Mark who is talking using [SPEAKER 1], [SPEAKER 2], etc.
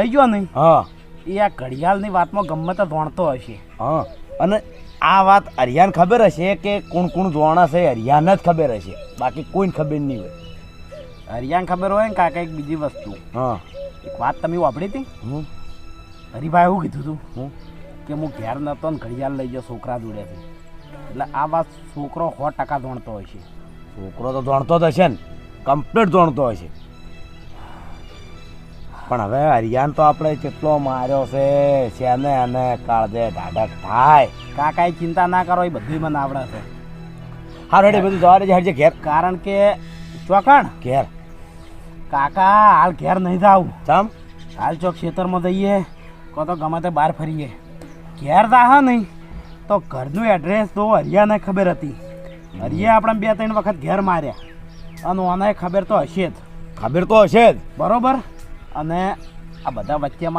[SPEAKER 1] થઈ ગયો નહીં.
[SPEAKER 2] હા
[SPEAKER 1] એ આ ઘડિયાળની વાતમાં ગમે તો ભણતો હશે.
[SPEAKER 2] હા અને આ વાત હરિયાને ખબર હશે કે કોણ કોણ જોવાના છે, હરિયાને જ ખબર હશે, બાકી કોઈને ખબર નહીં હોય.
[SPEAKER 1] હરિયાને ખબર હોય ને કાકા એક બીજી વસ્તુ.
[SPEAKER 2] હા
[SPEAKER 1] એક વાત તમે વાપરી હતી. હરિભાઈ એવું કીધું હતું કે હું ઘેર નતો ને ઘડિયાળ લઈ ગયો છોકરા જોડેથી. એટલે આ વાત છોકરો 100% જાણતો હશે.
[SPEAKER 2] છોકરો તો જાણતો જ હશે ને, કમ્પ્લીટ જાણતો હશે. પણ હવે હરિયાન તો આપણે કેટલો માર્યો છે, શેને અને કાળજે ઢાઢક થાય.
[SPEAKER 1] કાકા એ ચિંતા ના કરો, એ બધું મને આવડે છે.
[SPEAKER 2] હા રેડી બધું જવા દેજે હરજે ઘેર.
[SPEAKER 1] કારણ કે ચોકણ
[SPEAKER 2] ઘેર
[SPEAKER 1] કાકા હાલ ઘેર નહીં જાવું.
[SPEAKER 2] ચમ
[SPEAKER 1] હાલ ચોક ખેતરમાં જઈએ કો તો ગમે તે બહાર ફરીએ. ઘેર જાહે નહીં તો ઘરનું એડ્રેસ તો હરિયાને ખબર હતી. હરિયા આપણે 2-3 વખત ઘેર માર્યા અને ઓને ખબર તો હશે જ.
[SPEAKER 2] ખબર તો હશે જ.
[SPEAKER 1] બરોબર. અને આ બધા વચ્ચેમાં